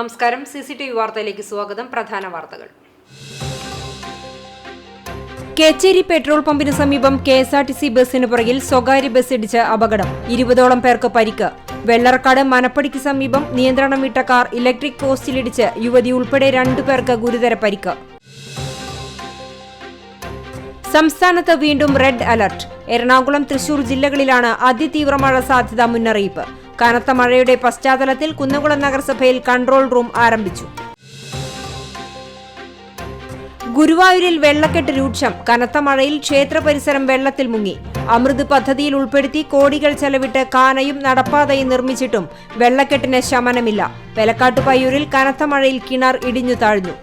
നമസ്കാരം. CCTV വാർത്തയിലേക്ക് സ്വാഗതം. പ്രധാന വാർത്തകൾ. കേച്ചേരി പെട്രോൾ പമ്പിന് സമീപം KSRTC ബസിന് പുറകിൽ സ്വകാര്യ ബസ് ഇടിച്ച് അപകടം. 20ഓളം പേർക്ക് പരിക്ക്. വെള്ളറക്കാട് മനപ്പടിക്ക് സമീപം നിയന്ത്രണം വിട്ട കാർ ഇലക്ട്രിക് പോസ്റ്റിലിടിച്ച് യുവതി ഉൾപ്പെടെ 2 പേർക്ക് ഗുരുതര പരിക്ക്. സംസ്ഥാനത്ത് വീണ്ടും റെഡ് അലർട്ട്. എറണാകുളം, തൃശൂർ ജില്ലകളിലാണ് അതിതീവ്ര മഴ സാധ്യതാ മുന്നറിയിപ്പ്. കനത്ത മഴയുടെ പശ്ചാത്തലത്തിൽ കുന്നംകുളം നഗരസഭയിൽ കൺട്രോൾ റൂം ആരംഭിച്ചു. ഗുരുവായൂരിൽ വെള്ളക്കെട്ട് രൂക്ഷം. കനത്ത മഴയിൽ ക്ഷേത്ര പരിസരം വെള്ളത്തിൽ മുങ്ങി. അമൃത് പദ്ധതിയിൽ ഉൾപ്പെടുത്തി കോടികൾ ചെലവിട്ട് കാനയും നടപ്പാതയും നിർമ്മിച്ചിട്ടും വെള്ളക്കെട്ടിന് ശമനമില്ല. വെലക്കാട്ടുപയ്യൂരിൽ കനത്ത മഴയിൽ കിണർ ഇടിഞ്ഞു താഴ്ന്നു.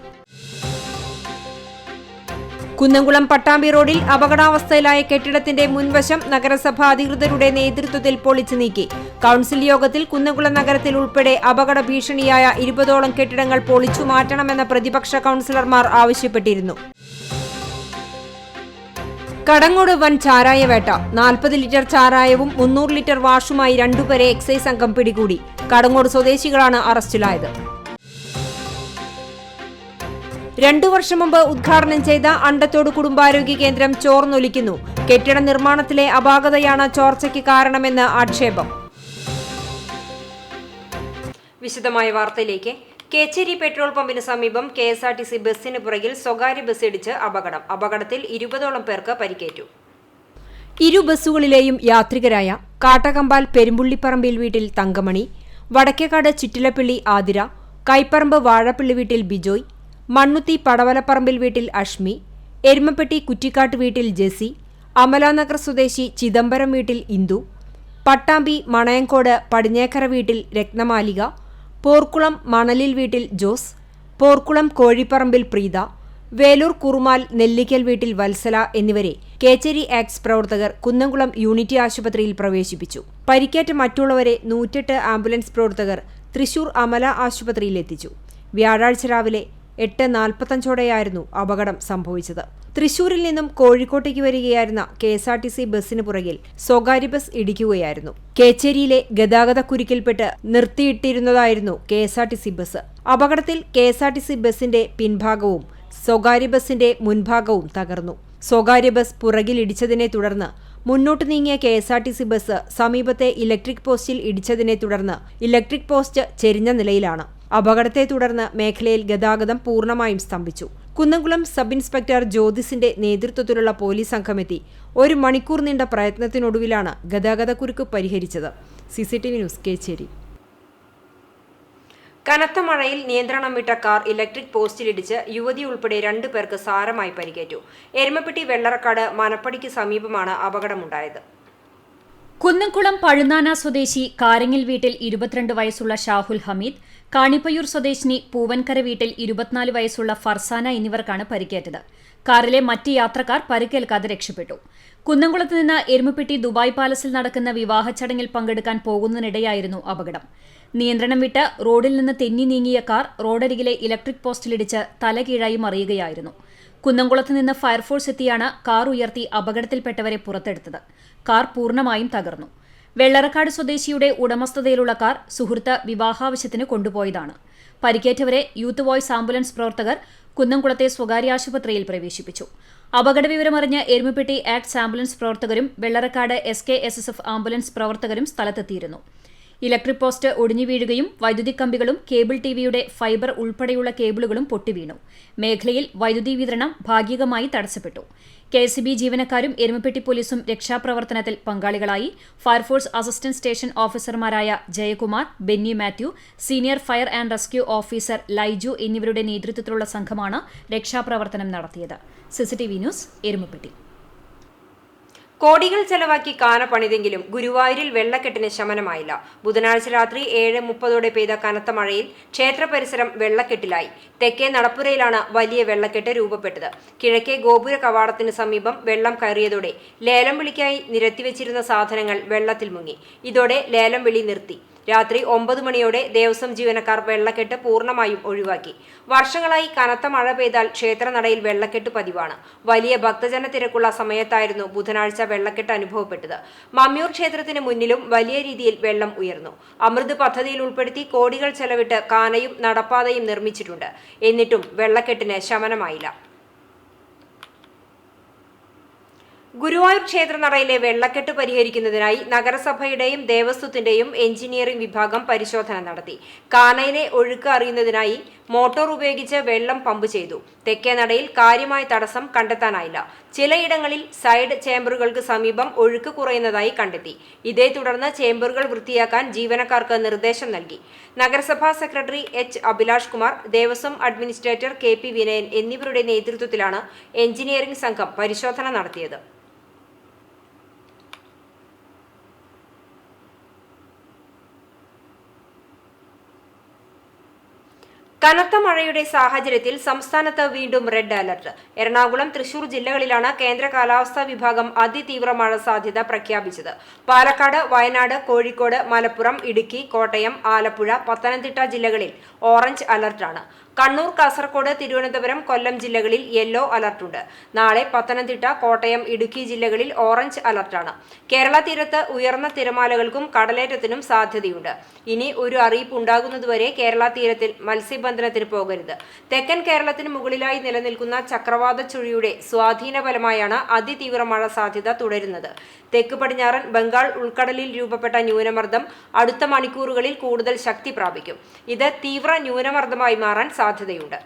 കുന്നംകുളം പട്ടാമ്പി റോഡിൽ അപകടാവസ്ഥയിലായ കെട്ടിടത്തിന്റെ മുൻവശം നഗരസഭാ അധികൃതരുടെ നേതൃത്വത്തിൽ പൊളിച്ചു നീക്കി. കൌൺസിൽ യോഗത്തിൽ കുന്നംകുളം നഗരത്തിൽ ഉൾപ്പെടെ അപകട ഭീഷണിയായ 20ഓളം കെട്ടിടങ്ങൾ പൊളിച്ചു മാറ്റണമെന്ന പ്രതിപക്ഷ കൌൺസിലർമാർ ആവശ്യപ്പെട്ടിരുന്നു. കടങ്ങോട് വൻ ചാരായവേട്ട. 40 ലിറ്റർ ചാരായവും 300 ലിറ്റർ വാഷുമായി 2 പേരെ എക്സൈസ് സംഘം പിടികൂടി. കടങ്ങോട് സ്വദേശികളാണ് അറസ്റ്റിലായത്. 2 വർഷം മുമ്പ് ഉദ്ഘാടനം ചെയ്ത അണ്ടത്തോട് കുടുംബാരോഗ്യ കേന്ദ്രം ചോർന്നൊലിക്കുന്നു. കെട്ടിട നിർമ്മാണത്തിലെ അപാകതയാണ് ചോർച്ചയ്ക്ക് കാരണമെന്ന് ആക്ഷേപം. വിശദമായ വാർത്തയിലേക്ക്. കേച്ചേരി പെട്രോൾ പമ്പിന് സമീപം KSRTC ബസിന് പുറകിൽ സ്വകാര്യ ബസ് ഇടിച്ച് അപകടം. അപകടത്തിൽ 20ഓളം പേർക്ക് പരിക്കേറ്റു. ഇരു ബസ്സുകളിലെയും യാത്രികരായ കാട്ടകമ്പാൽ പെരുമ്പുള്ളിപ്പറമ്പിൽ വീട്ടിൽ തങ്കമണി, വടക്കേക്കാട് ചിറ്റിലപ്പിള്ളി ആതിര, കൈപ്പറമ്പ് വാഴപ്പിള്ളി വീട്ടിൽ ബിജോയ്, മണ്ണുത്തി പടവലപ്പറമ്പിൽ വീട്ടിൽ അഷ്മി, എരുമപ്പെട്ടി കുറ്റിക്കാട്ട് വീട്ടിൽ ജെസി, അമലാനഗർ സ്വദേശി ചിദംബരം വീട്ടിൽ ഇന്ദു, പട്ടാമ്പി മണയങ്കോട് പടിഞ്ഞേക്കര വീട്ടിൽ രത്നമാലിക, പോർക്കുളം മണലിൽ വീട്ടിൽ ജോസ്, പോർക്കുളം കോഴിപ്പറമ്പിൽ പ്രീത, വേലൂർ കുറുമാൽ നെല്ലിക്കൽ വീട്ടിൽ വത്സല എന്നിവരെ കേച്ചേരി ആക്ട്സ് പ്രവർത്തകർ കുന്നംകുളം യൂണിറ്റി ആശുപത്രിയിൽ പ്രവേശിപ്പിച്ചു. പരിക്കേറ്റ മറ്റുള്ളവരെ 108 ആംബുലൻസ് പ്രവർത്തകർ തൃശൂർ അമല ആശുപത്രിയിൽ എത്തിച്ചു. വ്യാഴാഴ്ച രാവിലെ 8:45ഓടെയായിരുന്നു അപകടം സംഭവിച്ചത്. തൃശൂരിൽ നിന്നും കോഴിക്കോട്ടേക്ക് വരികയായിരുന്ന KSRTC ബസിന് പുറകിൽ സ്വകാര്യ ബസ് ഇടിക്കുകയായിരുന്നു. കേച്ചേരിയിലെ ഗതാഗതക്കുരുക്കിൽപ്പെട്ട് നിർത്തിയിട്ടിരുന്നതായിരുന്നു KSRTC ബസ്. അപകടത്തിൽ KSRTC ബസിന്റെ പിൻഭാഗവും സ്വകാര്യ ബസിന്റെ മുൻഭാഗവും തകർന്നു. സ്വകാര്യ ബസ് പുറകിലിടിച്ചതിനെ തുടർന്ന് മുന്നോട്ട് നീങ്ങിയ KSRTC ബസ് സമീപത്തെ ഇലക്ട്രിക് പോസ്റ്റിൽ ഇടിച്ചതിനെ തുടർന്ന് ഇലക്ട്രിക് പോസ്റ്റ് ചെരിഞ്ഞ നിലയിലാണ്. അപകടത്തെ തുടർന്ന് മേഖലയിൽ ഗതാഗതം പൂർണ്ണമായും സ്തംഭിച്ചു. കുന്നംകുളം സബ് ഇൻസ്പെക്ടർ ജ്യോതിസിന്റെ നേതൃത്വത്തിലുള്ള പോലീസ് സംഘമെത്തി 1 മണിക്കൂർ നീണ്ട പ്രയത്നത്തിനൊടുവിലാണ് ഗതാഗതക്കുരുക്ക് പരിഹരിച്ചത്. CCTV news, Kechery. കനത്ത മഴയിൽ നിയന്ത്രണം വിട്ട കാർ ഇലക്ട്രിക് പോസ്റ്റിലിടിച്ച് യുവതി ഉൾപ്പെടെ 2 പേർക്ക് സാരമായി പരിക്കേറ്റു. എരുമപ്പെട്ടി വെള്ളറക്കാട് മനപ്പടിക്ക് സമീപമാണ് അപകടമുണ്ടായത്. കുന്നംകുളം പഴുന്നാന സ്വദേശി കാരങ്ങിൽ വീട്ടിൽ 22 വയസ്സുള്ള ഷാഹുൽ ഹമീദ്, കാണിപ്പയ്യൂർ സ്വദേശിനി പൂവൻകര വീട്ടിൽ 24 വയസ്സുള്ള ഫർസാന എന്നിവർക്കാണ് പരിക്കേറ്റത്. കാറിലെ മറ്റ് യാത്രക്കാർ പരിക്കേൽക്കാതെ രക്ഷപ്പെട്ടു. കുന്നംകുളത്ത് നിന്ന് എരുമപ്പെട്ടി ദുബായ് പാലസിൽ നടക്കുന്ന വിവാഹ ചടങ്ങിൽ പങ്കെടുക്കാൻ പോകുന്നതിനിടെയായിരുന്നു അപകടം. നിയന്ത്രണം വിട്ട് റോഡിൽ നിന്ന് തെന്നി നീങ്ങിയ കാർ റോഡരികിലെ ഇലക്ട്രിക് പോസ്റ്റിലിടിച്ച് തലകീഴായി മറിയുകയായിരുന്നു. കുന്നംകുളത്ത് നിന്ന് ഫയർഫോഴ്സ് എത്തിയാണ് കാർ ഉയർത്തി അപകടത്തിൽപ്പെട്ടവരെ പുറത്തെടുത്തത്. കാർ പൂർണ്ണമായും തകർന്നു. വെള്ളറക്കാട് സ്വദേശിയുടെ ഉടമസ്ഥതയിലുള്ള കാർ സുഹൃത്ത് വിവാഹാവശ്യത്തിന് കൊണ്ടുപോയതാണ്. പരിക്കേറ്റവരെ യൂത്ത് വോയ്സ് ആംബുലൻസ് പ്രവർത്തകർ കുന്നംകുളത്തെ സ്വകാര്യ ആശുപത്രിയിൽ പ്രവേശിപ്പിച്ചു. അപകട വിവരമറിഞ്ഞ് എരുമപ്പെട്ടി ആക്ട്സ് ആംബുലൻസ് പ്രവർത്തകരും വെള്ളറക്കാട് SKSSF ആംബുലൻസ് പ്രവർത്തകരും സ്ഥലത്തെത്തിയിരുന്നു. ഇലക്ട്രിക് പോസ്റ്റ് ഒടിഞ്ഞു വീഴുകയും വൈദ്യുതി കമ്പികളും കേബിൾ TVയുടെ ഫൈബർ ഉൾപ്പെടെയുള്ള കേബിളുകളും പൊട്ടിവീണു. മേഖലയിൽ വൈദ്യുതി വിതരണം ഭാഗികമായി തടസ്സപ്പെട്ടു. KSB ജീവനക്കാരും എരുമപ്പെട്ടി പോലീസും രക്ഷാപ്രവർത്തനത്തിൽ പങ്കാളികളായി. ഫയർഫോഴ്സ് അസിസ്റ്റന്റ് സ്റ്റേഷൻ ഓഫീസർമാരായ Jayakumar, Benny Mathew, senior fire and rescue officer Laiju എന്നിവരുടെ നേതൃത്വത്തിലുള്ള സംഘമാണ് രക്ഷാപ്രവർത്തനം നടത്തിയത്. CCTV news, Erumapetty. കോടികൾ ചെലവാക്കി കാന പണിതെങ്കിലും ഗുരുവായൂരിൽ വെള്ളക്കെട്ടിന് ശമനമായില്ല. ബുധനാഴ്ച രാത്രി 7:30ഓടെ പെയ്ത കനത്ത മഴയിൽ ക്ഷേത്ര പരിസരം വെള്ളക്കെട്ടിലായി. തെക്കേ നടപ്പുരയിലാണ് വലിയ വെള്ളക്കെട്ട് രൂപപ്പെട്ടത്. കിഴക്കേ ഗോപുര കവാടത്തിന് സമീപം വെള്ളം കയറിയതോടെ ലേലം വിളിക്കായി നിരത്തിവെച്ചിരുന്ന സാധനങ്ങൾ വെള്ളത്തിൽ മുങ്ങി. ഇതോടെ ലേലം വിളി നിർത്തി. രാത്രി 9 മണിയോടെ ദേവസ്വം ജീവനക്കാർ വെള്ളക്കെട്ട് പൂർണ്ണമായും ഒഴിവാക്കി. വർഷങ്ങളായി കനത്ത മഴ പെയ്താൽ ക്ഷേത്രനടയിൽ വെള്ളക്കെട്ട് പതിവാണ്. വലിയ ഭക്തജന തിരക്കുള്ള സമയത്തായിരുന്നു ബുധനാഴ്ച വെള്ളക്കെട്ട് അനുഭവപ്പെട്ടത്. മമ്മിയൂർ ക്ഷേത്രത്തിന് മുന്നിലും വലിയ രീതിയിൽ വെള്ളം ഉയർന്നു. അമൃത് പദ്ധതിയിൽ ഉൾപ്പെടുത്തി കോടികൾ ചെലവിട്ട് കാനയും നടപ്പാതയും നിർമ്മിച്ചിട്ടുണ്ട്. എന്നിട്ടും വെള്ളക്കെട്ടിന് ശമനമായില്ല. ഗുരുവായൂർ ക്ഷേത്രനടയിലെ വെള്ളക്കെട്ട് പരിഹരിക്കുന്നതിനായി നഗരസഭയുടെയും ദേവസ്വത്തിന്റെയും എഞ്ചിനീയറിംഗ് വിഭാഗം പരിശോധന നടത്തി. കാനയിലെ ഒഴുക്ക് അറിയുന്നതിനായി മോട്ടോർ ഉപയോഗിച്ച് വെള്ളം പമ്പ് ചെയ്തു. തെക്കേ നടയിൽ കാര്യമായ തടസ്സം കണ്ടെത്താനായില്ല. ചിലയിടങ്ങളിൽ സൈഡ് ചേംബറുകൾക്ക് സമീപം ഒഴുക്ക് കുറയുന്നതായി കണ്ടെത്തി. ഇതേ തുടർന്ന് ചേംബറുകൾ വൃത്തിയാക്കാൻ ജീവനക്കാർക്ക് നിർദ്ദേശം നൽകി. നഗരസഭാ secretary H Abhilash Kumar, Devaswom administrator KP Vinayan എന്നിവരുടെ നേതൃത്വത്തിലാണ് എഞ്ചിനീയറിംഗ് സംഘം പരിശോധന നടത്തിയത്. കനത്ത മഴയുടെ സാഹചര്യത്തിൽ സംസ്ഥാനത്ത് വീണ്ടും റെഡ് അലർട്ട്. എറണാകുളം, തൃശൂർ ജില്ലകളിലാണ് കേന്ദ്ര കാലാവസ്ഥാ വിഭാഗം അതിതീവ്ര മഴ സാധ്യത പ്രഖ്യാപിച്ചത്. പാലക്കാട്, വയനാട്, കോഴിക്കോട്, മലപ്പുറം, ഇടുക്കി, കോട്ടയം, ആലപ്പുഴ, പത്തനംതിട്ട ജില്ലകളിൽ ഓറഞ്ച് അലർട്ടാണ്. കണ്ണൂർ, കാസർഗോഡ്, തിരുവനന്തപുരം, കൊല്ലം ജില്ലകളിൽ യെല്ലോ അലർട്ടുണ്ട്. നാളെ പത്തനംതിട്ട, കോട്ടയം, ഇടുക്കി ജില്ലകളിൽ ഓറഞ്ച് അലർട്ടാണ്. കേരള തീരത്ത് ഉയർന്ന തിരമാലകൾക്കും കടലേറ്റത്തിനും സാധ്യതയുണ്ട്. ഇനി ഒരു അറിയിപ്പ് ഉണ്ടാകുന്നതുവരെ കേരള തീരത്തിൽ മത്സ്യബന്ധനത്തിന് പോകരുത്. തെക്കൻ കേരളത്തിന് മുകളിലായി നിലനിൽക്കുന്ന ചക്രവാത ചുഴിയുടെ സ്വാധീന ഫലമായാണ് അതിതീവ്ര മഴ സാധ്യത തുടരുന്നത്. തെക്ക് പടിഞ്ഞാറൻ ബംഗാൾ ഉൾക്കടലിൽ രൂപപ്പെട്ട ന്യൂനമർദ്ദം അടുത്ത മണിക്കൂറുകളിൽ കൂടുതൽ ശക്തി പ്രാപിക്കും. ഇത് തീവ്ര ന്യൂനമർദ്ദമായി മാറാൻ സാധ്യതയുണ്ട്.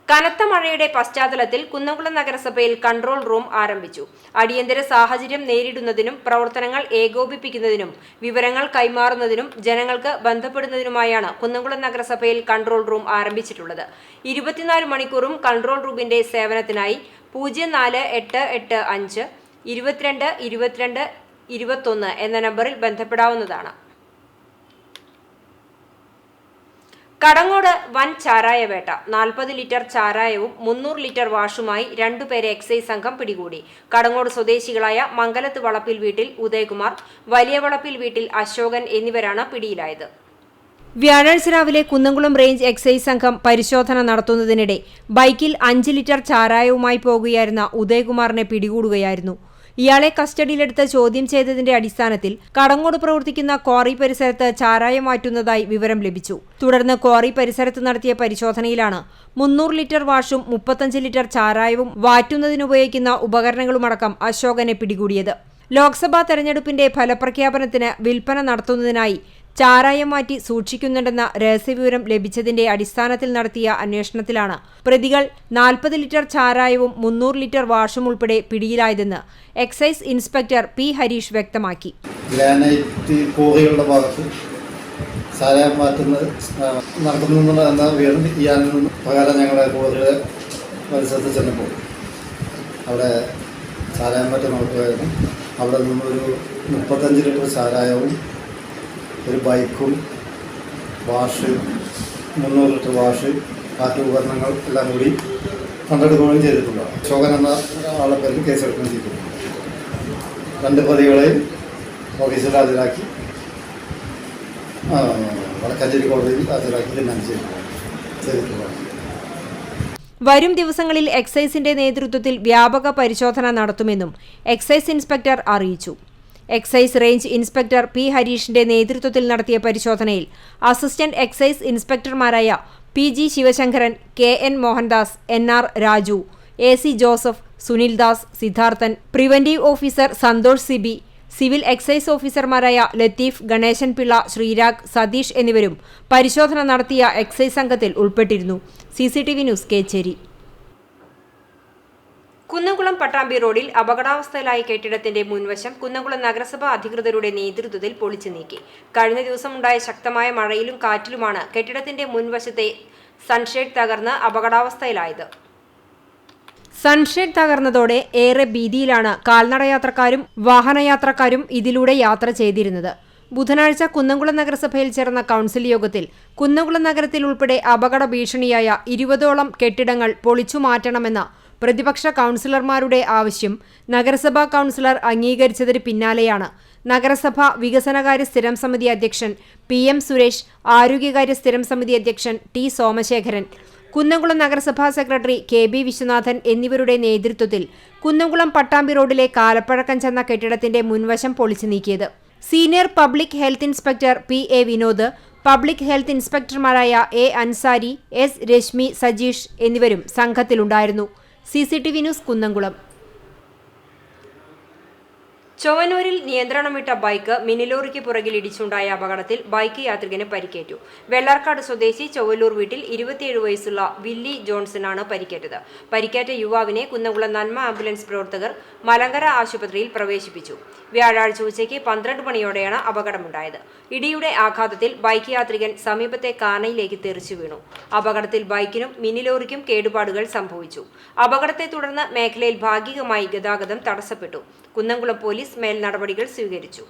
കനത്ത മഴയുടെ പശ്ചാത്തലത്തിൽ കുന്നംകുളം നഗരസഭയിൽ കൺട്രോൾ റൂം ആരംഭിച്ചു. അടിയന്തര സാഹചര്യം നേരിടുന്നതിനും പ്രവർത്തനങ്ങൾ ഏകോപിപ്പിക്കുന്നതിനും വിവരങ്ങൾ കൈമാറുന്നതിനും ജനങ്ങൾക്ക് ബന്ധപ്പെടുന്നതിനുമായാണ് കുന്നംകുളം നഗരസഭയിൽ കൺട്രോൾ റൂം ആരംഭിച്ചിട്ടുള്ളത്. 24 മണിക്കൂറും കൺട്രോൾ റൂമിന്റെ സേവനത്തിനായി 0488 5 22 22 21 എന്ന നമ്പറിൽ ബന്ധപ്പെടാവുന്നതാണ്. കടങ്ങോട് വൻ ചാരായവേട്ട. 40 ലിറ്റർ ചാരായവും 300 ലിറ്റർ വാഷുമായി 2 പേരെ എക്സൈസ് സംഘം പിടികൂടി. കടങ്ങോട് സ്വദേശികളായ മംഗലത്ത് വളപ്പിൽ വീട്ടിൽ ഉദയകുമാർ, വലിയ വളപ്പിൽ വീട്ടിൽ അശോകൻ എന്നിവരാണ് പിടിയിലായത്. വ്യാഴാഴ്ച രാവിലെ കുന്നംകുളം റേഞ്ച് എക്സൈസ് സംഘം പരിശോധന നടത്തുന്നതിനിടെ ബൈക്കിൽ 5 ലിറ്റർ ചാരായവുമായി പോകുകയായിരുന്ന ഉദയകുമാറിനെ പിടികൂടുകയായിരുന്നു. ഇയാളെ കസ്റ്റഡിയിലെടുത്ത് ചോദ്യം ചെയ്തതിന്റെ അടിസ്ഥാനത്തിൽ കടങ്ങോട് പ്രവർത്തിക്കുന്ന ക്വാറി പരിസരത്ത് ചാരായം മാറ്റുന്നതായി വിവരം ലഭിച്ചു. തുടർന്ന് ക്വാറി പരിസരത്ത് നടത്തിയ പരിശോധനയിലാണ് 300 ലിറ്റർ വാഷും 35 ലിറ്റർ ചാരായവും വാറ്റുന്നതിനുപയോഗിക്കുന്ന ഉപകരണങ്ങളുമടക്കം അശോകനെ പിടികൂടിയത്. ലോക്സഭാ തെരഞ്ഞെടുപ്പിന്റെ ഫലപ്രഖ്യാപനത്തിന് വിൽപ്പന നടത്തുന്നതിനായി ചാരായം മാറ്റി സൂക്ഷിക്കുന്നുണ്ടെന്ന രഹസ്യവിവരം ലഭിച്ചതിന്റെ അടിസ്ഥാനത്തിൽ നടത്തിയ അന്വേഷണത്തിലാണ് പ്രതികൾ 40 ലിറ്റർ ചാരായവും 300 ലിറ്റർ വാഷും ഉൾപ്പെടെ പിടിയിലായതെന്ന് എക്സൈസ് ഇൻസ്പെക്ടർ P. ഹരീഷ് വ്യക്തമാക്കി. ഗ്രാനൈറ്റ് കോറികളുടെ ഭാഗത്ത് ചാരായം മാറ്റുന്നത് നടക്കുന്നുണ്ടെന്ന വിവരം ഇയാളിൽ നിന്ന് പ്രകാരം ഞങ്ങളുടെ കോറിയുടെ പരിസരത്ത് ചെന്നപ്പോൾ അവിടെ ചാരായം മാറ്റം നടക്കുകയായിരുന്നു. അവിടെ നിന്നൊരു 35 ലിറ്റർ ചാരായവും ഒരു ബൈക്കും വാഷ് 300 ലിറ്റർ വാഷ് ബാക്കി ഉപകരണങ്ങൾ എല്ലാം കൂടി കണ്ടെടുക്കുകയും ചെയ്തിട്ടുള്ളതാണ്. അശോകൻ എന്ന ആളെ പേരിൽ കേസെടുക്കുകയും ചെയ്തിട്ടുണ്ട്. 2 പ്രതികളെയും ഓഫീസിൽ ഹാജരാക്കി വടക്കാഞ്ചേരി കോടതിയിൽ ഹാജരാക്കി റിമാൻഡ് ചെയ്തിട്ടുള്ളതാണ്. വരും ദിവസങ്ങളിൽ എക്സൈസിന്റെ നേതൃത്വത്തിൽ വ്യാപക പരിശോധന നടത്തുമെന്നും എക്സൈസ് ഇൻസ്പെക്ടർ അറിയിച്ചു. Excise range inspector P. ഹരീഷിന്റെ നേതൃത്വത്തിൽ നടത്തിയ പരിശോധനയിൽ അസിസ്റ്റന്റ് എക്സൈസ് ഇൻസ്പെക്ടർമാരായ PG Sivasankaran, KN Mohandas, NR Raju, AC Joseph, Sunildas, Siddharthan, preventive officer Santhosh CB, civil excise ഓഫീസർമാരായ ലത്തീഫ്, ഗണേശൻ പിള്ള, ശ്രീരാഗ്, സതീഷ് എന്നിവരും പരിശോധന നടത്തിയ എക്സൈസ് സംഘത്തിൽ ഉൾപ്പെട്ടിരുന്നു. CCTV news, Kechery. കുന്നംകുളം പട്ടാമ്പി റോഡിൽ അപകടാവസ്ഥയിലായ കെട്ടിടത്തിന്റെ മുൻവശം കുന്നംകുളം നഗരസഭാ അധികൃതരുടെ നേതൃത്വത്തിൽ പൊളിച്ചു നീക്കി. കഴിഞ്ഞ ദിവസമുണ്ടായ ശക്തമായ മഴയിലും കാറ്റിലുമാണ് കെട്ടിടത്തിന്റെ മുൻവശത്തെ സൺഷെയ്ഡ് തകർന്ന് അപകടാവസ്ഥയിലായത്. സൺഷെയ്ഡ് തകർന്നതോടെ ഏറെ ഭീതിയിലാണ് കാൽനടയാത്രക്കാരും വാഹനയാത്രക്കാരും ഇതിലൂടെ യാത്ര ചെയ്തിരുന്നത്. ബുധനാഴ്ച കുന്നംകുളം നഗരസഭയിൽ ചേർന്ന കൗൺസിൽ യോഗത്തിൽ കുന്നംകുളം നഗരത്തിൽ ഉൾപ്പെടെ അപകട ഭീഷണിയായ 20ഓളം കെട്ടിടങ്ങൾ പൊളിച്ചു മാറ്റണമെന്ന പ്രതിപക്ഷ കൗൺസിലർമാരുടെ ആവശ്യം നഗരസഭാ കൗൺസിലർ അംഗീകരിച്ചതിന് പിന്നാലെയാണ് നഗരസഭ വികസനകാര്യ സ്ഥിരം സമിതി അധ്യക്ഷൻ PM സുരേഷ്, ആരോഗ്യകാര്യ സ്ഥിരം സമിതി അധ്യക്ഷൻ T സോമശേഖരൻ, കുന്നംകുളം നഗരസഭാ സെക്രട്ടറി KB വിശ്വനാഥൻ എന്നിവരുടെ നേതൃത്വത്തിൽ കുന്നംകുളം പട്ടാമ്പി റോഡിലെ കാലപ്പഴക്കം ചെന്ന കെട്ടിടത്തിന്റെ മുൻവശം പൊളിച്ചു നീക്കിയത്. Senior public health inspector PA Vinod, public health ഇൻസ്പെക്ടർമാരായ A അൻസാരി, S രശ്മി, സജീഷ് എന്നിവരും സംഘത്തിലുണ്ടായിരുന്നു. CCTV news Kunnamkulam. ചൊവ്വന്നൂരിൽ നിയന്ത്രണം വിട്ട ബൈക്ക് മിനിലോറിക്ക് പുറകിൽ ഇടിച്ചുണ്ടായ അപകടത്തിൽ ബൈക്ക് യാത്രികന് പരിക്കേറ്റു. വെള്ളാർക്കാട് സ്വദേശി ചൊവ്വല്ലൂർ വീട്ടിൽ 27 വയസ്സുള്ള വില്ലി ജോൺസനാണ് പരിക്കേറ്റത്. പരിക്കേറ്റ യുവാവിനെ കുന്നംകുളം നന്മ ആംബുലൻസ് പ്രവർത്തകർ മലങ്കര ആശുപത്രിയിൽ പ്രവേശിപ്പിച്ചു. വ്യാഴാഴ്ച ഉച്ചയ്ക്ക് 12 മണിയോടെയാണ് അപകടമുണ്ടായത്. ഇടിയുടെ ആഘാതത്തിൽ ബൈക്ക് യാത്രികൻ സമീപത്തെ കാനയിലേക്ക് തെറിച്ചു വീണു. അപകടത്തിൽ ബൈക്കിനും മിനിലോറിക്കും കേടുപാടുകൾ സംഭവിച്ചു. അപകടത്തെ തുടർന്ന് മേഖലയിൽ ഭാഗികമായി ഗതാഗതം തടസ്സപ്പെട്ടു. കുന്നംകുളം പോലീസ് മേൽ നടപടികൾ സ്വീകരിച്ചു.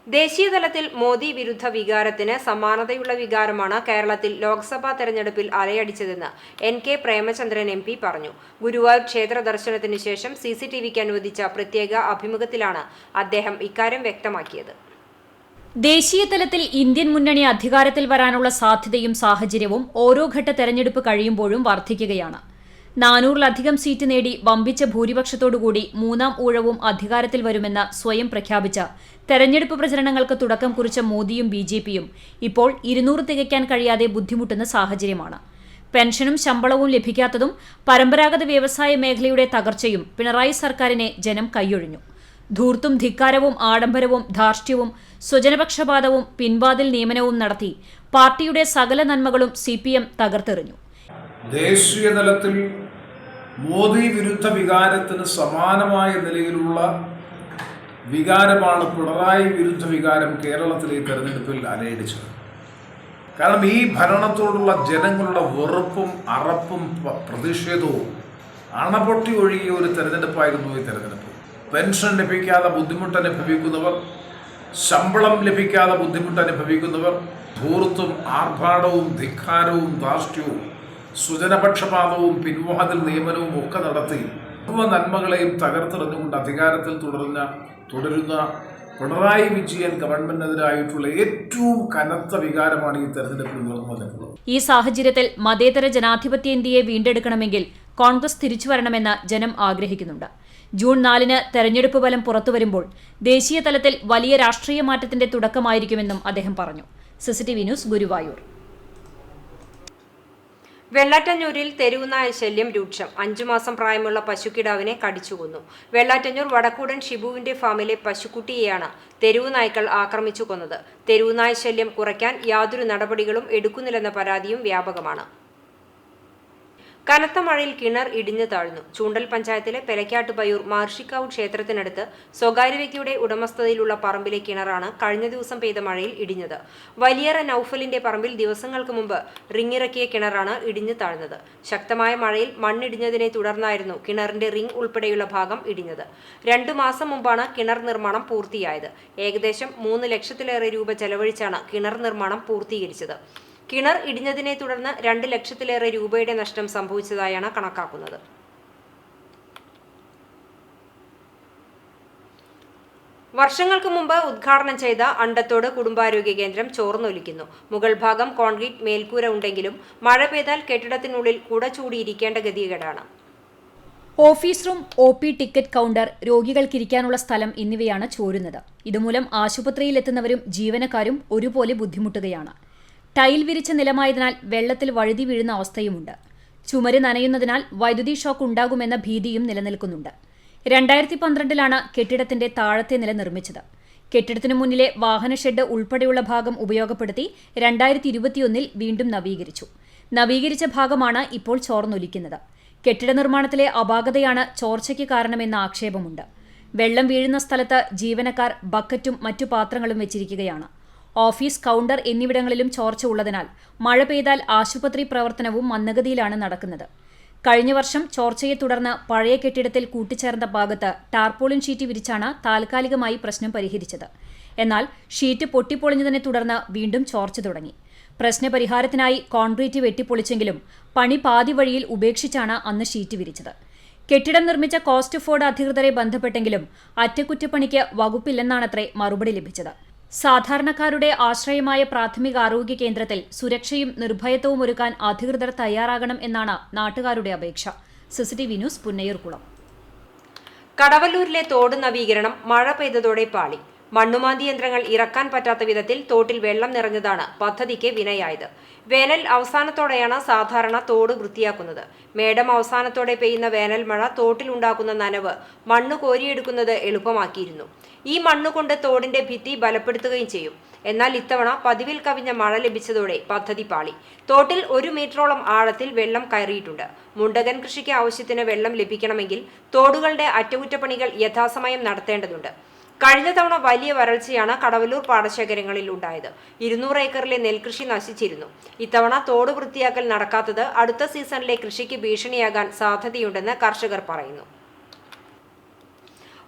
ദേശീയതലത്തിൽ മോദി വിരുദ്ധ വികാരത്തിന് സമാനതയുള്ള വികാരമാണ് കേരളത്തിൽ ലോക്സഭാ തെരഞ്ഞെടുപ്പിൽ അലയടിച്ചതെന്ന് NK പ്രേമചന്ദ്രൻ MP പറഞ്ഞു. ഗുരുവായൂർ ക്ഷേത്ര ദർശനത്തിന് ശേഷം CCTVക്ക് അനുവദിച്ച പ്രത്യേക അഭിമുഖത്തിലാണ് അദ്ദേഹം ഇക്കാര്യം വ്യക്തമാക്കിയത്. ദേശീയതലത്തിൽ ഇന്ത്യൻ മുന്നണി അധികാരത്തിൽ വരാനുള്ള സാധ്യതയും സാഹചര്യവും ഓരോ ഘട്ട തെരഞ്ഞെടുപ്പ് കഴിയുമ്പോഴും വർദ്ധിക്കുകയാണ്. 400-ലധികം സീറ്റ് നേടി വമ്പിച്ച ഭൂരിപക്ഷത്തോടുകൂടി മൂന്നാം ഊഴവും അധികാരത്തിൽ വരുമെന്ന് സ്വയം പ്രഖ്യാപിച്ച തെരഞ്ഞെടുപ്പ് പ്രചരണങ്ങൾക്ക് തുടക്കം കുറിച്ച മോദിയും BJPയും ഇപ്പോൾ 200 തികയ്ക്കാൻ കഴിയാതെ ബുദ്ധിമുട്ടുന്ന സാഹചര്യമാണ്. പെൻഷനും ശമ്പളവും ലഭിക്കാത്തതും പരമ്പരാഗത വ്യവസായ മേഖലയുടെ തകർച്ചയും പിണറായി സർക്കാരിനെ ജനം കൈയൊഴിഞ്ഞു. ധൂർത്തും ധിക്കാരവും ആഡംബരവും ധാർഷ്ട്യവും സ്വജനപക്ഷപാതവും പിൻവാതിൽ നിയമനവും നടത്തി പാർട്ടിയുടെ സകല നന്മകളും CPM തകർത്തെറിഞ്ഞു. ദേശീയതലത്തിൽ മോദി വിരുദ്ധ വികാരത്തിന് സമാനമായ നിലയിലുള്ള വികാരമാണ് പിണറായി വിരുദ്ധ വികാരം കേരളത്തിലെ തെരഞ്ഞെടുപ്പിൽ അലയടിച്ചത്. കാരണം ഈ ഭരണത്തോടുള്ള ജനങ്ങളുടെ വെറുപ്പും അറപ്പും പ്രതിഷേധവും അണപൊട്ടി ഒഴുകിയ ഒരു തെരഞ്ഞെടുപ്പായിരുന്നു ഈ തെരഞ്ഞെടുപ്പ്. പെൻഷൻ ലഭിക്കാതെ ബുദ്ധിമുട്ടനുഭവിക്കുന്നവർ, ശമ്പളം ലഭിക്കാതെ ബുദ്ധിമുട്ടനുഭവിക്കുന്നവർ, ധൂർത്തും ആർഭാടവും ധിക്കാരവും ധാർഷ്ട്യവും സുജനപക്ഷപാതവും പിൻവാതിൽ നിയമനവും ഒക്കെ നടത്തി നന്മകളെയും തകർത്തെറിഞ്ഞുകൊണ്ട് അധികാരത്തിൽ തുടരുന്ന പിണറായി വിജയൻ ഗവൺമെന്റിനെതിരായിട്ടുള്ള ഏറ്റവും കനത്ത വികാരമാണ് ഈ തെരഞ്ഞെടുപ്പിൽ ഉയർന്നു വന്നിട്ടുള്ളത്. ഈ സാഹചര്യത്തിൽ മതേതര ജനാധിപത്യ ഇന്ത്യയെ വീണ്ടെടുക്കണമെങ്കിൽ കോൺഗ്രസ് തിരിച്ചുവരണമെന്ന് ജനം ആഗ്രഹിക്കുന്നുണ്ട്. ജൂൺ 4-ന് തെരഞ്ഞെടുപ്പ് ഫലം പുറത്തുവരുമ്പോൾ ദേശീയ തലത്തിൽ വലിയ രാഷ്ട്രീയ മാറ്റത്തിന്റെ തുടക്കമായിരിക്കുമെന്നും അദ്ദേഹം പറഞ്ഞു. CCTV news Guruvayur. വെള്ളാറ്റഞ്ഞൂരിൽ തെരുവുനായ ശല്യം രൂക്ഷം. 5 മാസം പ്രായമുള്ള പശുക്കിടാവിനെ കടിച്ചുകൊന്നു. വെള്ളാറ്റഞ്ഞൂർ വടക്കൂടൻ ഷിബുവിന്റെ ഫാമിലെ പശുക്കുട്ടിയെയാണ് തെരുവുനായ്ക്കൾ ആക്രമിച്ചു കൊന്നത്. തെരുവുനായ ശല്യം കുറയ്ക്കാൻ യാതൊരു നടപടികളും എടുക്കുന്നില്ലെന്ന പരാതിയും വ്യാപകമാണ്. കനത്ത മഴയിൽ കിണർ ഇടിഞ്ഞു താഴ്ന്നു. ചൂണ്ടൽ പഞ്ചായത്തിലെ പെലക്കാട്ടുപയ്യൂർ മാർഷിക്കാവ് ക്ഷേത്രത്തിനടുത്ത് സ്വകാര്യ വ്യക്തിയുടെ ഉടമസ്ഥതയിലുള്ള പറമ്പിലെ കിണറാണ് കഴിഞ്ഞ ദിവസം പെയ്ത മഴയിൽ ഇടിഞ്ഞത്. വലിയറ നൌഫലിന്റെ പറമ്പിൽ ദിവസങ്ങൾക്ക് മുമ്പ് റിങ്ങിറക്കിയ കിണറാണ് ഇടിഞ്ഞു താഴ്ന്നത്. ശക്തമായ മഴയിൽ മണ്ണിടിഞ്ഞതിനെ തുടർന്നായിരുന്നു കിണറിന്റെ റിംഗ് ഉൾപ്പെടെയുള്ള ഭാഗം ഇടിഞ്ഞത്. 2 മാസം മുമ്പാണ് കിണർ നിർമ്മാണം പൂർത്തിയായത്. ഏകദേശം 3 ലക്ഷത്തിലേറെ രൂപ ചെലവഴിച്ചാണ് കിണർ നിർമ്മാണം പൂർത്തീകരിച്ചത്. കിണർ ഇടിഞ്ഞതിനെ തുടർന്ന് 2 ലക്ഷത്തിലേറെ രൂപയുടെ നഷ്ടം സംഭവിച്ചതായാണ് കണക്കാക്കുന്നത്. വർഷങ്ങൾക്ക് മുമ്പ് ഉദ്ഘാടനം ചെയ്ത അണ്ടത്തോട് കുടുംബാരോഗ്യ കേന്ദ്രം ചോർന്നൊലിക്കുന്നു. മുകൾ ഭാഗം കോൺക്രീറ്റ് മേൽക്കൂര ഉണ്ടെങ്കിലും മഴ പെയ്താൽ കെട്ടിടത്തിനുള്ളിൽ കുട ചൂടിയിരിക്കേണ്ട ഗതികേടാണ്. Office room, OP ticket counter, രോഗികൾക്കിരിക്കാനുള്ള സ്ഥലം എന്നിവയാണ് ചോരുന്നത്. ഇതുമൂലം ആശുപത്രിയിലെത്തുന്നവരും ജീവനക്കാരും ഒരുപോലെ ബുദ്ധിമുട്ടുകയാണ്. ടൈൽ വിരിച്ച നിലമായതിനാൽ വെള്ളത്തിൽ വഴുതി വീഴുന്ന അവസ്ഥയുമുണ്ട്. ചുമര് നനയുന്നതിനാൽ വൈദ്യുതി ഷോക്ക് ഉണ്ടാകുമെന്ന ഭീതിയും നിലനിൽക്കുന്നുണ്ട്. 2012-ലാണ് കെട്ടിടത്തിന്റെ താഴത്തെ നില നിർമ്മിച്ചത്. കെട്ടിടത്തിനു മുന്നിലെ വാഹന ഷെഡ് ഉൾപ്പെടെയുള്ള ഭാഗം ഉപയോഗപ്പെടുത്തി 2021-ൽ വീണ്ടും നവീകരിച്ചു. നവീകരിച്ച ഭാഗമാണ് ഇപ്പോൾ ചോർന്നൊലിക്കുന്നത്. കെട്ടിട നിർമ്മാണത്തിലെ അപാകതയാണ് ചോർച്ചയ്ക്ക് കാരണമെന്ന ആക്ഷേപമുണ്ട്. വെള്ളം വീഴുന്ന സ്ഥലത്ത് ജീവനക്കാർ ബക്കറ്റും മറ്റു പാത്രങ്ങളും വെച്ചിരിക്കുകയാണ്. ഓഫീസ്, കൗണ്ടർ എന്നിവിടങ്ങളിലും ചോർച്ച ഉള്ളതിനാൽ മഴ പെയ്താൽ ആശുപത്രി പ്രവർത്തനവും മന്ദഗതിയിലാണ് നടക്കുന്നത്. കഴിഞ്ഞ വർഷം ചോർച്ചയെ തുടർന്ന് പഴയ കെട്ടിടത്തിൽ കൂട്ടിച്ചേർന്ന ഭാഗത്ത് ടാർപോളിൻ ഷീറ്റ് വിരിച്ചാണ് താൽക്കാലികമായി പ്രശ്നം പരിഹരിച്ചത്. എന്നാൽ ഷീറ്റ് പൊട്ടിപ്പൊളിഞ്ഞതിനെ തുടർന്ന് വീണ്ടും ചോർച്ച തുടങ്ങി. പ്രശ്നപരിഹാരത്തിനായി കോൺക്രീറ്റ് വെട്ടിപ്പൊളിച്ചെങ്കിലും പണി പാതി വഴിയിൽ ഉപേക്ഷിച്ചാണ് അന്ന് ഷീറ്റ് വിരിച്ചത്. കെട്ടിടം നിർമ്മിച്ച കോസ്റ്റ് ഫോർഡ് അധികൃതരെ ബന്ധപ്പെട്ടെങ്കിലും അറ്റകുറ്റപ്പണിക്ക് വകുപ്പില്ലെന്നാണത്രേ മറുപടി ലഭിച്ചത്. സാധാരണക്കാരുടെ ആശ്രയമായ പ്രാഥമികാരോഗ്യ കേന്ദ്രത്തിൽ സുരക്ഷയും നിർഭയത്വവും ഒരുക്കാൻ അധികൃതർ തയ്യാറാകണം എന്നാണ് നാട്ടുകാരുടെ അപേക്ഷ. CCTV news, Punnayurkulam. കടവല്ലൂരിലെ തോട് നവീകരണം മഴ പെയ്തതോടെ പാളി. മണ്ണുമാന്തി യന്ത്രങ്ങൾ ഇറക്കാൻ പറ്റാത്ത വിധത്തിൽ തോട്ടിൽ വെള്ളം നിറഞ്ഞതാണ് പദ്ധതിക്ക് വിനയായത്. വേനൽ അവസാനത്തോടെയാണ് സാധാരണ തോട് വൃത്തിയാക്കുന്നത്. മേടം അവസാനത്തോടെ പെയ്യുന്ന വേനൽ മഴ തോട്ടിലുണ്ടാക്കുന്ന നനവ് മണ്ണ് കോരിയെടുക്കുന്നത് എളുപ്പമാക്കിയിരുന്നു. ഈ മണ്ണുകൊണ്ട് തോടിന്റെ ഭിത്തി ബലപ്പെടുത്തുകയും ചെയ്യും. എന്നാൽ ഇത്തവണ പതിവിൽ കവിഞ്ഞ മഴ ലഭിച്ചതോടെ പദ്ധതി പാളി. തോട്ടിൽ 1 മീറ്ററോളം ആഴത്തിൽ വെള്ളം കയറിയിട്ടുണ്ട്. മുണ്ടകൻ കൃഷിക്ക് ആവശ്യത്തിന് വെള്ളം ലഭിക്കണമെങ്കിൽ തോടുകളുടെ അറ്റകുറ്റപ്പണികൾ യഥാസമയം നടത്തേണ്ടതുണ്ട്. കഴിഞ്ഞ തവണ വലിയ വരൾച്ചയാണ് കടവല്ലൂർ പാടശേഖരങ്ങളിൽ ഉണ്ടായത്. 200 ഏക്കറിലെ നെൽകൃഷി നശിച്ചിരുന്നു. ഇത്തവണ തോട് വൃത്തിയാക്കൽ നടക്കാത്തത് അടുത്ത സീസണിലെ കൃഷിക്ക് ഭീഷണിയാകാൻ സാധ്യതയുണ്ടെന്ന് കർഷകർ പറയുന്നു.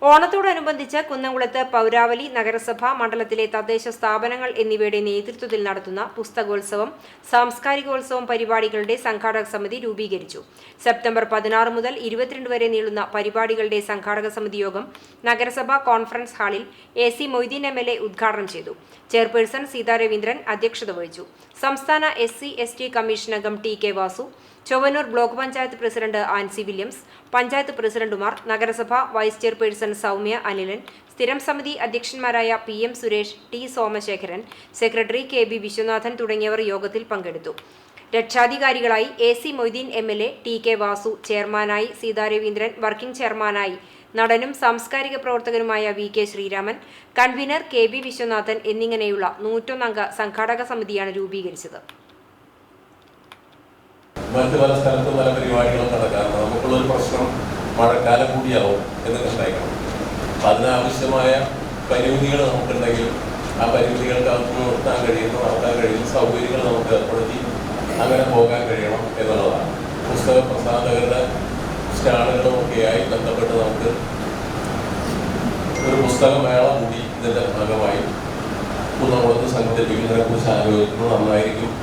ഓണത്തോടനുബന്ധിച്ച് കുന്നംകുളത്ത് പൗരാവലി നഗരസഭ മണ്ഡലത്തിലെ തദ്ദേശ സ്ഥാപനങ്ങൾ എന്നിവയുടെ നേതൃത്വത്തിൽ നടത്തുന്ന പുസ്തകോത്സവം, സാംസ്കാരികോത്സവം പരിപാടികളുടെ സംഘാടക സമിതി രൂപീകരിച്ചു. സെപ്റ്റംബർ 16 മുതൽ 22 വരെ നീളുന്ന പരിപാടികളുടെ സംഘാടക സമിതി യോഗം നഗരസഭാ കോൺഫറൻസ് ഹാളിൽ AC മൊയ്തീൻ MLA ഉദ്ഘാടനം ചെയ്തു. ചെയർപേഴ്സൺ സീതാ രവീന്ദ്രൻ അധ്യക്ഷത വഹിച്ചു. സംസ്ഥാന SC/ST കമ്മീഷൻ അംഗം TK Vasu, Chowwannur block panchayat president Ancy Williams, panchayat പ്രസിഡന്റുമാർ, നഗരസഭ വൈസ് ചെയർപേഴ്സൺ സൗമ്യ അനിലൻ, സ്ഥിരം സമിതി അധ്യക്ഷന്മാരായ PM Suresh, T Somasekharan, secretary KB Viswanathan തുടങ്ങിയവർ യോഗത്തിൽ പങ്കെടുത്തു. രക്ഷാധികാരികളായി AC Moideen MLA, TK Vasu, ചെയർമാനായി സീതാ രവീന്ദ്രൻ, വർക്കിംഗ് ചെയർമാനായി നടനും സാംസ്കാരിക പ്രവർത്തകനുമായ VK Sreeraman, convener KB Viswanathan എന്നിങ്ങനെയുള്ള 101 അംഗ സംഘാടക സമിതിയാണ് രൂപീകരിച്ചത്. മറ്റു പല സ്ഥലത്തും പല പരിപാടികളും നടക്കാറുണ്ട്. നമുക്കുള്ളൊരു പ്രശ്നം മഴക്കാലം കൂടിയാവും എന്ന് കണ്ടേക്കണം. അപ്പം അതിനാവശ്യമായ പരിമിതികൾ നമുക്കുണ്ടെങ്കിൽ ആ പരിമിതികൾക്ക് നടത്താൻ കഴിയുന്ന സൗകര്യങ്ങൾ നമുക്ക് ഏർപ്പെടുത്തി അങ്ങനെ പോകാൻ കഴിയണം എന്നുള്ളതാണ്. പുസ്തക പ്രസാധകരുടെ സ്റ്റാളുകളുമൊക്കെയായി ബന്ധപ്പെട്ട് നമുക്ക് ഒരു പുസ്തകമേള കൂടി ഇതിൻ്റെ ഭാഗമായി കുന്നംകുളത്ത് സംഘടിപ്പിക്കുന്നതിനെക്കുറിച്ച് ആലോചിക്കുന്നത് നന്നായിരിക്കും.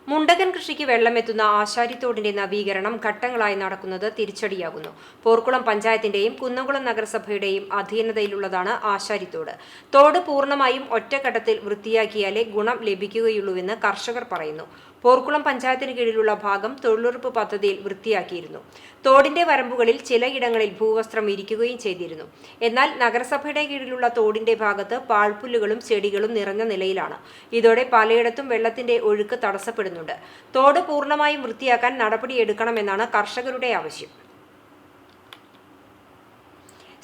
മുണ്ടകൻ കൃഷിക്ക് വെള്ളമെത്തുന്ന ആശാരിത്തോടിന്റെ നവീകരണം ഘട്ടങ്ങളായി നടക്കുന്നത് തിരിച്ചടിയാകുന്നു. പോർക്കുളം പഞ്ചായത്തിന്റെയും കുന്നംകുളം നഗരസഭയുടെയും അധീനതയിലുള്ളതാണ് ആശാരിത്തോട്. തോട് പൂർണ്ണമായും ഒറ്റഘട്ടത്തിൽ വൃത്തിയാക്കിയാലേ ഗുണം ലഭിക്കുകയുള്ളൂവെന്ന് കർഷകർ പറയുന്നു. പോർക്കുളം പഞ്ചായത്തിന് കീഴിലുള്ള ഭാഗം തൊഴിലുറപ്പ് പദ്ധതിയിൽ വൃത്തിയാക്കിയിരുന്നു. തോടിന്റെ വരമ്പുകളിൽ ചിലയിടങ്ങളിൽ ഭൂവസ്ത്രം ഇരിക്കുകയും ചെയ്തിരുന്നു. എന്നാൽ നഗരസഭയുടെ കീഴിലുള്ള തോടിന്റെ ഭാഗത്ത് പാഴ്പുല്ലുകളും ചെടികളും നിറഞ്ഞ നിലയിലാണ്. ഇതോടെ പലയിടത്തും വെള്ളത്തിന്റെ ഒഴുക്ക് തടസ്സപ്പെടുന്നുണ്ട്. തോട് പൂർണ്ണമായും വൃത്തിയാക്കാൻ നടപടിയെടുക്കണമെന്നാണ് കർഷകരുടെ ആവശ്യം.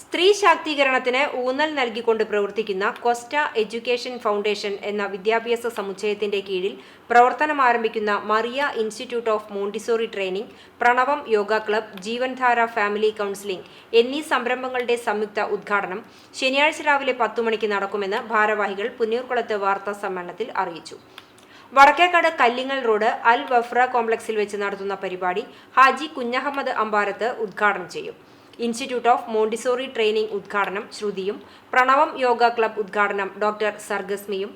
സ്ത്രീ ശാക്തീകരണത്തിന് ഊന്നൽ നൽകിക്കൊണ്ട് പ്രവർത്തിക്കുന്ന കൊസ്റ്റ എഡ്യൂക്കേഷൻ ഫൗണ്ടേഷൻ എന്ന വിദ്യാഭ്യാസ സമുച്ചയത്തിന്റെ കീഴിൽ പ്രവർത്തനം ആരംഭിക്കുന്ന Maria institute of Montessori training, Pranavam yoga club, Jeevandhara family counselling എന്നീ സംരംഭങ്ങളുടെ സംയുക്ത ഉദ്ഘാടനം ശനിയാഴ്ച രാവിലെ 10 മണിക്ക് നടക്കുമെന്ന് ഭാരവാഹികൾ പുന്നയൂർകുളത്ത് വാർത്താ സമ്മേളനത്തിൽ അറിയിച്ചു. വടക്കേക്കാട് കല്ലിങ്ങൽ റോഡ് അൽ വഫ്ര കോംപ്ലക്സിൽ വെച്ച് നടത്തുന്ന പരിപാടി ഹാജി കുഞ്ഞഹമ്മദ് അമ്പാരത്ത് ഉദ്ഘാടനം ചെയ്യും. ഇൻസ്റ്റിറ്റ്യൂട്ട് ഓഫ് മോണ്ടിസോറി ട്രെയിനിംഗ് ഉദ്ഘാടനം ശ്രുതിയും, പ്രണവം യോഗ ക്ലബ് ഉദ്ഘാടനം ഡോക്ടർ സർഗസ്മിയും,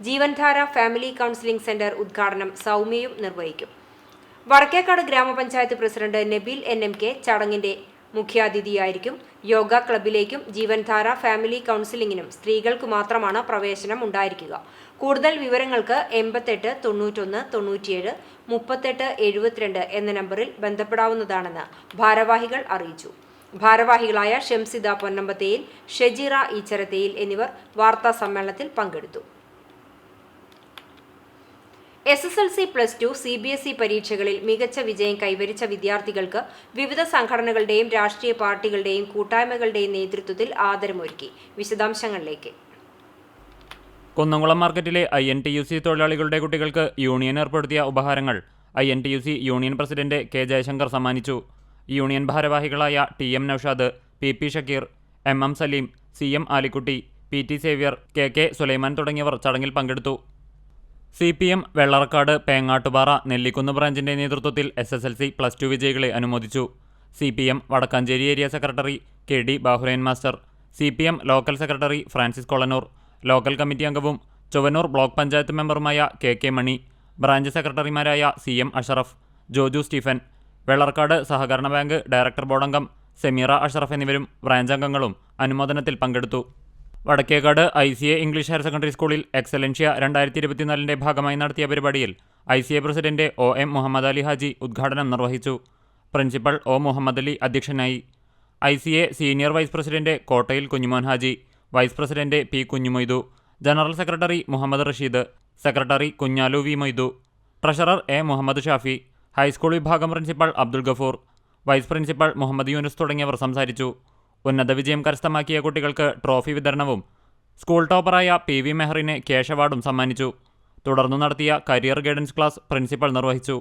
ജീവൻധാര ഫാമിലി കൗൺസിലിംഗ് സെന്റർ ഉദ്ഘാടനം സൗമ്യയും നിർവഹിക്കും. വടക്കേക്കാട് ഗ്രാമപഞ്ചായത്ത് പ്രസിഡന്റ് നബീൽ NMK ചടങ്ങിന്റെ മുഖ്യാതിഥിയായിരിക്കും. യോഗ ക്ലബിലേക്കും ജീവൻധാര ഫാമിലി കൗൺസിലിംഗിനും സ്ത്രീകൾക്ക് മാത്രമാണ് പ്രവേശനം ഉണ്ടായിരിക്കുക. കൂടുതൽ വിവരങ്ങൾക്ക് 88 91 97 38 72 എന്ന നമ്പറിൽ ബന്ധപ്പെടാവുന്നതാണെന്ന് ഭാരവാഹികൾ അറിയിച്ചു. ഭാരവാഹികളായ ഷംസിദ പൊന്നമ്പത്തേയിൽ, ഷെജീറ ഈച്ചരത്തേയിൽ എന്നിവർ വാർത്താ സമ്മേളനത്തിൽ പങ്കെടുത്തു. SSLC+2 CBSE പരീക്ഷകളിൽ മികച്ച വിജയം കൈവരിച്ച വിദ്യാർത്ഥികൾക്ക് വിവിധ സംഘടനകളുടെയും രാഷ്ട്രീയ പാർട്ടികളുടെയും കൂട്ടായ്മകളുടെയും നേതൃത്വത്തിൽ ആദരമൊരുക്കി. വിശദാംശങ്ങളിലേക്ക്. കുന്നംകുളം മാർക്കറ്റിലെ INTUC തൊഴിലാളികളുടെ കുട്ടികൾക്ക് യൂണിയൻ ഏർപ്പെടുത്തിയ ഉപഹാരങ്ങൾ INTUC union president K Jayashankar സമ്മാനിച്ചു. യൂണിയൻ ഭാരവാഹികളായ TM Noushad, PP Shakeer, MM Saleem, CM Alikutty, PT Xavier, KK Sulaiman തുടങ്ങിയവർ ചടങ്ങിൽ പങ്കെടുത്തു. CPM വെള്ളറക്കാട് പേങ്ങാട്ടുപാറ നെല്ലിക്കുന്ന് ബ്രാഞ്ചിന്റെ നേതൃത്വത്തിൽ SSLC+2 വിജയികളെ അനുമോദിച്ചു. CPM Vadakkanchery area secretary KD Bahulain master, CPM local secretary Francis Kolanur, local committee അംഗവും ചൊവ്വന്നൂർ ബ്ലോക്ക് പഞ്ചായത്ത് മെമ്പറുമായ KK മണി, ബ്രാഞ്ച് സെക്രട്ടറിമാരായ CM അഷറഫ്, ജോജു സ്റ്റീഫൻ, വെള്ളർക്കാട് സഹകരണ ബാങ്ക് ഡയറക്ടർ ബോർഡ് അംഗം സെമീറ അഷറഫ് എന്നിവരും ബ്രാഞ്ച് അംഗങ്ങളും അനുമോദനത്തിൽ പങ്കെടുത്തു. Vadakkekad ICA English higher secondary സ്കൂളിൽ എക്സലൻഷ്യ 2024 ഭാഗമായി നടത്തിയ പരിപാടിയിൽ ICA president OM Muhammad Ali Haji ഉദ്ഘാടനം നിർവഹിച്ചു. പ്രിൻസിപ്പൽ O മുഹമ്മദ് അലി അധ്യക്ഷനായി. ICA senior vice president Kottayil Kunjumon Haji, vice president P Kunjumoidu, general secretary Muhammad Rasheed, secretary Kunjalu V Moidu, treasurer A Muhammad Shafi, high school വിഭാഗം principal Abdul Gafoor, vice principal Muhammad Yunus തുടങ്ങിയവർ സംസാരിച്ചു. ഉന്നത വിജയം കരസ്ഥമാക്കിയ കുട്ടികൾക്ക് ട്രോഫി വിതരണവും സ്കൂൾ ടോപ്പറായ PV മെഹറിന് ക്യാഷ് അവാർഡും സമ്മാനിച്ചു. തുടർന്നു നടത്തിയ കരിയർ ഗൈഡൻസ് ക്ലാസ് പ്രിൻസിപ്പൽ നിർവഹിച്ചു.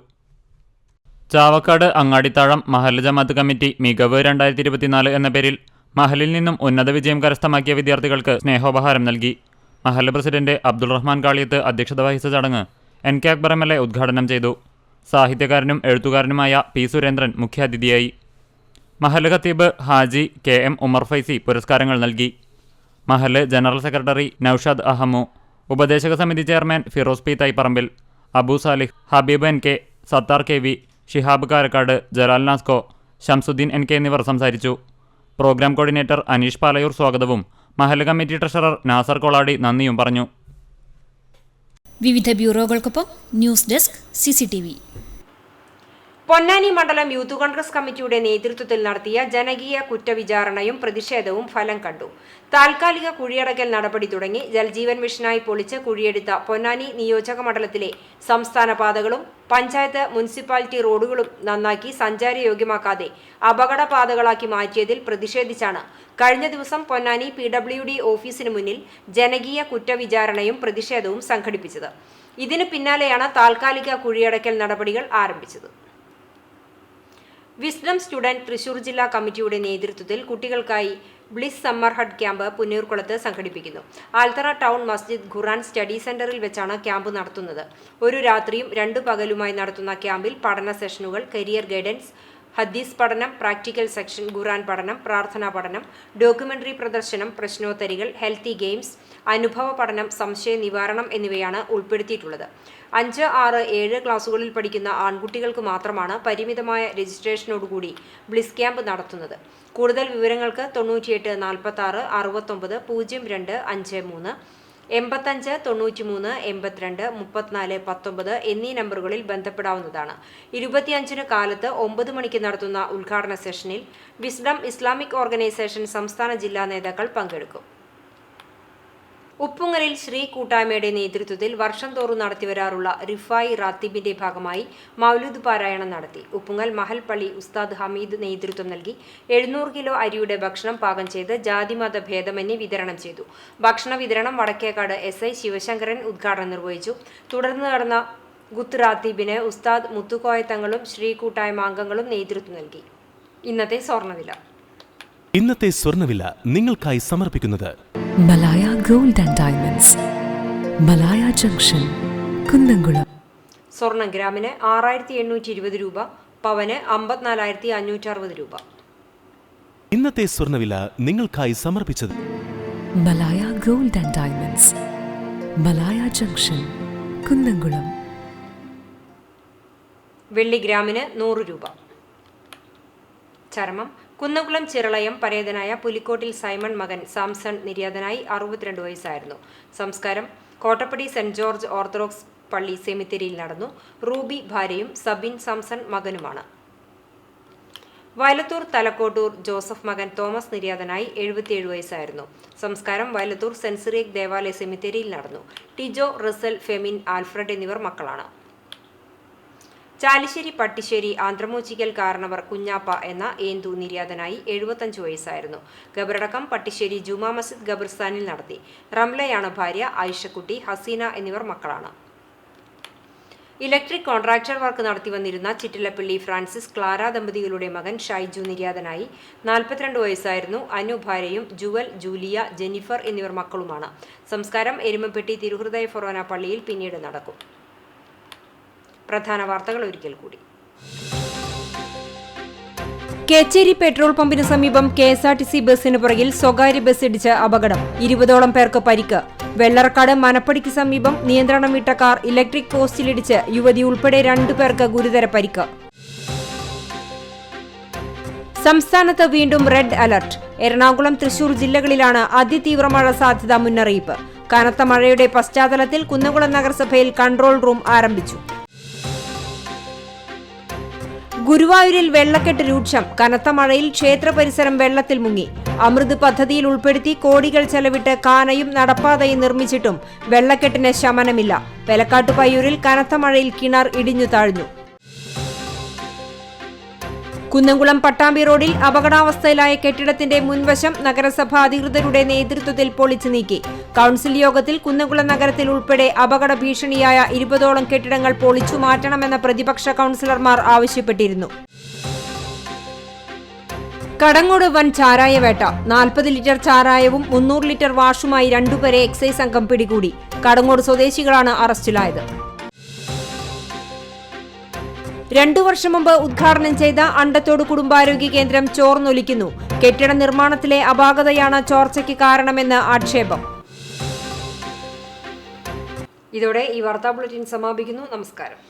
ചാവക്കാട് അങ്ങാടിത്താഴം മഹല്ല് ജമാഅത്ത് കമ്മിറ്റി മികവ് 2024 എന്ന പേരിൽ മഹലിൽ നിന്നും ഉന്നത വിജയം കരസ്ഥമാക്കിയ വിദ്യാർത്ഥികൾക്ക് സ്നേഹോപഹാരം നൽകി. മഹല്ല് പ്രസിഡന്റ് അബ്ദുൾ റഹ്മാൻ കാളിയത്ത് അധ്യക്ഷത വഹിച്ച ചടങ്ങ് NK അക്ബർ MLA ഉദ്ഘാടനം ചെയ്തു. സാഹിത്യകാരനും എഴുത്തുകാരനുമായ P സുരേന്ദ്രൻ മുഖ്യാതിഥിയായി. മഹല്ല് ഖത്തീബ് ഹാജി KM ഉമർ ഫൈസി പുരസ്കാരങ്ങൾ നൽകി. മഹല്ല് ജനറൽ സെക്രട്ടറി നൌഷാദ് അഹമ്മു, ഉപദേശക സമിതി chairman Firoz P Thaiparambil, Abu Salih, Habeeb NK, Sathar KV, Shihab Karakkad, Jalal Nasco, Shamsuddin NK എന്നിവർ സംസാരിച്ചു. പ്രോഗ്രാം കോർഡിനേറ്റർ അനീഷ് പാലയൂർ സ്വാഗതവും മഹല്ല് കമ്മിറ്റി ട്രഷറർ നാസർ കൊളാടി നന്ദിയും പറഞ്ഞു. വിവിധ ബ്യൂറോകൾക്കൊപ്പം ന്യൂസ് ഡെസ്ക് CCTV. പൊന്നാനി മണ്ഡലം യൂത്ത് കോൺഗ്രസ് കമ്മിറ്റിയുടെ നേതൃത്വത്തിൽ നടത്തിയ ജനകീയ കുറ്റവിചാരണയും പ്രതിഷേധവും ഫലം കണ്ടു. താൽക്കാലിക കുഴിയടക്കൽ നടപടി തുടങ്ങി ജൽജീവൻ മിഷനായി പൊളിച്ച് കുഴിയെടുത്ത പൊന്നാനി നിയോജക മണ്ഡലത്തിലെ സംസ്ഥാന പാതകളും പഞ്ചായത്ത് മുനിസിപ്പാലിറ്റി റോഡുകളും നന്നാക്കി സഞ്ചാരയോഗ്യമാക്കാതെ അപകടപാതകളാക്കി മാറ്റിയതിൽ പ്രതിഷേധിച്ചാണ് കഴിഞ്ഞ ദിവസം പൊന്നാനി PWD ഓഫീസിന് മുന്നിൽ ജനകീയ കുറ്റവിചാരണയും പ്രതിഷേധവും സംഘടിപ്പിച്ചത്. ഇതിന് പിന്നാലെയാണ് താൽക്കാലിക കുഴിയടക്കൽ നടപടികൾ ആരംഭിച്ചത്. വിസ്ഡം സ്റ്റുഡന്റ് തൃശൂർ ജില്ലാ കമ്മിറ്റിയുടെ നേതൃത്വത്തിൽ കുട്ടികൾക്കായി ബ്ലിസ് സമ്മർ ഹട്ട് ക്യാമ്പ് പുന്നൂർക്കുളത്ത് സംഘടിപ്പിക്കുന്നു. ആൽത്തറ ടൗൺ മസ്ജിദ് ഖുറാൻ സ്റ്റഡി സെന്ററിൽ വെച്ചാണ് ക്യാമ്പ് നടത്തുന്നത്. ഒരു രാത്രിയും 2 പകലുമായി നടത്തുന്ന ക്യാമ്പിൽ പഠന സെഷനുകൾ, കരിയർ ഗൈഡൻസ്, ഹദീസ് പഠനം, പ്രാക്ടിക്കൽ സെക്ഷൻ, ഖുറാൻ പഠനം, പ്രാർത്ഥനാ പഠനം, ഡോക്യുമെന്ററി പ്രദർശനം, പ്രശ്നോത്തരികൾ, ഹെൽത്തി ഗെയിംസ്, അനുഭവ പഠനം, സംശയ നിവാരണം എന്നിവയാണ് ഉൾപ്പെടുത്തിയിട്ടുള്ളത്. 5, 6, 7 ക്ലാസുകളിൽ പഠിക്കുന്ന ആൺകുട്ടികൾക്ക് മാത്രമാണ് പരിമിതമായ രജിസ്ട്രേഷനോടുകൂടി ബ്ലിസ് ക്യാമ്പ് നടത്തുന്നത്. കൂടുതൽ വിവരങ്ങൾക്ക് 98 46 69 02 53, 85 93 82 34 19 എന്നീ നമ്പറുകളിൽ ബന്ധപ്പെടാവുന്നതാണ്. 25 കാലത്ത് 9 മണിക്ക് നടത്തുന്ന ഉദ്ഘാടന സെഷനിൽ വിസ്ഡം ഇസ്ലാമിക് ഓർഗനൈസേഷൻ സംസ്ഥാന ജില്ലാ നേതാക്കൾ പങ്കെടുക്കും. ഉപ്പുങ്ങലിൽ ശ്രീ കൂട്ടായ്മയുടെ നേതൃത്വത്തിൽ വർഷം തോറും നടത്തിവരാറുള്ള റിഫായി റാത്തീബിന്റെ ഭാഗമായി മൗലൂദ് പാരായണം നടത്തി. ഉപ്പുങ്ങൽ മഹൽ പള്ളി ഉസ്താദ് ഹമീദ് നേതൃത്വം നൽകി 700 കിലോ അരിയുടെ ഭക്ഷണം പാകം ചെയ്ത് ജാതിമത ഭേദമന്യേ വിതരണം ചെയ്തു. ഭക്ഷണ വിതരണം വടക്കേക്കാട് SI ശിവശങ്കരൻ ഉദ്ഘാടനം നിർവഹിച്ചു. തുടർന്ന് നടന്ന ഗുത്ത് റാത്തീബിന് ഉസ്താദ് മുത്തുക്കോയത്തങ്ങളും ശ്രീ കൂട്ടായ്മ അംഗങ്ങളും നേതൃത്വം നൽകി. ഇന്നത്തെ സ്വർണ്ണവില നിങ്ങൾക്കായി സമർപ്പിക്കുന്നത് Malaya gold and diamonds, Malaya junction, Kunnamkulam. സ്വർണം ഗ്രാമിന് 6820 രൂപ, പവന് 54,560 രൂപ. ഇന്നത്തെ സ്വർണ്ണവില നിങ്ങൾക്കായി സമർപ്പിച്ചത് Malaya gold and diamonds, Malaya junction, Kunnamkulam. വെള്ളി ഗ്രാമിന് 100 രൂപ. ചരമം കുന്നംകുളം ചിറളയം പരേതനായ പുലിക്കോട്ടിൽ സൈമൺ മകൻ സാംസൺ നിര്യാതനായി 62 വയസ്സായിരുന്നു. സംസ്കാരം കോട്ടപ്പടി സെന്റ് ജോർജ് ഓർത്തഡോക്സ് പള്ളി സെമിത്തേരിയിൽ നടന്നു. റൂബി ഭാര്യയും സബിൻ സാംസൺ മകനുമാണ്. വയലത്തൂർ തലക്കോട്ടൂർ ജോസഫ് മകൻ തോമസ് നിര്യാതനായി 77 വയസ്സായിരുന്നു. സംസ്കാരം വയലത്തൂർ സെന്റ് സിറിയക് ദേവാലയ സെമിത്തേരിയിൽ നടന്നു. ടിജോ, റസൽ, ഫെമിൻ, ആൽഫ്രഡ് എന്നിവർ മക്കളാണ്. ചാലിശ്ശേരി പട്ടിശ്ശേരി ആന്ത്രമൂച്ചിക്കൽ കാരണവർ കുഞ്ഞാപ്പ എന്ന ഏന്തു നിര്യാതനായി 75 വയസ്സായിരുന്നു. ഖബറടക്കം പട്ടിശ്ശേരി ജുമാ മസ്ജിദ് ഖബർസ്ഥാനിൽ നടത്തി. റംലയാണ് ഭാര്യ. ആയിഷക്കുട്ടി, ഹസീന എന്നിവർ മക്കളാണ്. ഇലക്ട്രിക് കോൺട്രാക്ടർ വർക്ക് നടത്തിവന്നിരുന്ന ചിറ്റിലപ്പള്ളി ഫ്രാൻസിസ് ക്ലാര ദമ്പതികളുടെ മകൻ ഷൈജു നിര്യാതനായി. 42 വയസ്സായിരുന്നു. അനു ഭാര്യയും. ജുവൽ, ജൂലിയ, ജെന്നിഫർ എന്നിവർ മക്കളുമാണ്. സംസ്കാരം എരുമപ്പെട്ടി തിരുഹൃദയ ഫൊറോന പള്ളിയിൽ പിന്നീട് നടക്കും. പ്രധാന വാർത്തകൾ ഒരിക്കൽ കൂടി. കേച്ചേരി പെട്രോൾ പമ്പിന് സമീപം KSRTC ബസിന് പുറകിൽ സ്വകാര്യ ബസ് ഇടിച്ച് അപകടം. 20ഓളം പേർക്ക് പരിക്ക്. വെള്ളറക്കാട് മനപ്പടിക്ക് സമീപം നിയന്ത്രണം വിട്ട കാർ ഇലക്ട്രിക് പോസ്റ്റിലിടിച്ച് യുവതി ഉൾപ്പെടെ 2 പേർക്ക് ഗുരുതര പരിക്ക്. സംസ്ഥാനത്ത് വീണ്ടും റെഡ് അലർട്ട്. എറണാകുളം, തൃശൂർ ജില്ലകളിലാണ് അതിതീവ്ര മഴ സാധ്യതാ മുന്നറിയിപ്പ്. കനത്ത മഴയുടെ പശ്ചാത്തലത്തിൽ കുന്നംകുളം നഗരസഭയിൽ കൺട്രോൾ റൂം ആരംഭിച്ചു. ഗുരുവായൂരിൽ വെള്ളക്കെട്ട് രൂക്ഷം. കനത്ത മഴയിൽ ക്ഷേത്ര പരിസരം വെള്ളത്തിൽ മുങ്ങി. അമൃത് പദ്ധതിയിൽ ഉൾപ്പെടുത്തി കോടികൾ ചെലവിട്ട് കാനയും നടപ്പാതയും നിർമ്മിച്ചിട്ടും വെള്ളക്കെട്ടിന് ശമനമില്ല. പെലക്കാട്ടുപയ്യൂരിൽ കനത്ത മഴയിൽ കിണർ ഇടിഞ്ഞു താഴ്ന്നു. കുന്നംകുളം പട്ടാമ്പി റോഡിൽ അപകടാവസ്ഥയിലായ കെട്ടിടത്തിന്റെ മുൻവശം നഗരസഭാ അധികൃതരുടെ നേതൃത്വത്തിൽ പൊളിച്ചു നീക്കി. കൌൺസിൽ യോഗത്തിൽ കുന്നംകുളം നഗരത്തിൽ ഉൾപ്പെടെ അപകട ഭീഷണിയായ 20ഓളം കെട്ടിടങ്ങൾ പൊളിച്ചു മാറ്റണമെന്ന പ്രതിപക്ഷ കൌൺസിലർമാർ ആവശ്യപ്പെട്ടിരുന്നു. കടങ്ങോട് വൻ ചാരായവേട്ട. 40 ലിറ്റർ ചാരായവും 300 ലിറ്റർ വാഷുമായി 2 പേരെ എക്സൈസ് സംഘം പിടികൂടി. കടങ്ങോട് സ്വദേശികളാണ് അറസ്റ്റിലായത്. 2 വർഷം മുമ്പ് ഉദ്ഘാടനം ചെയ്ത അണ്ടത്തോട് കുടുംബാരോഗ്യ കേന്ദ്രം ചോർന്നൊലിക്കുന്നു. കെട്ടിട നിർമ്മാണത്തിലെ അപാകതയാണ് ചോർച്ചയ്ക്ക് കാരണമെന്ന് ആക്ഷേപം. ഇതോടെ ഈ വാർത്താ ബുള്ളറ്റിൻ സമാപിക്കുന്നു. നമസ്കാരം.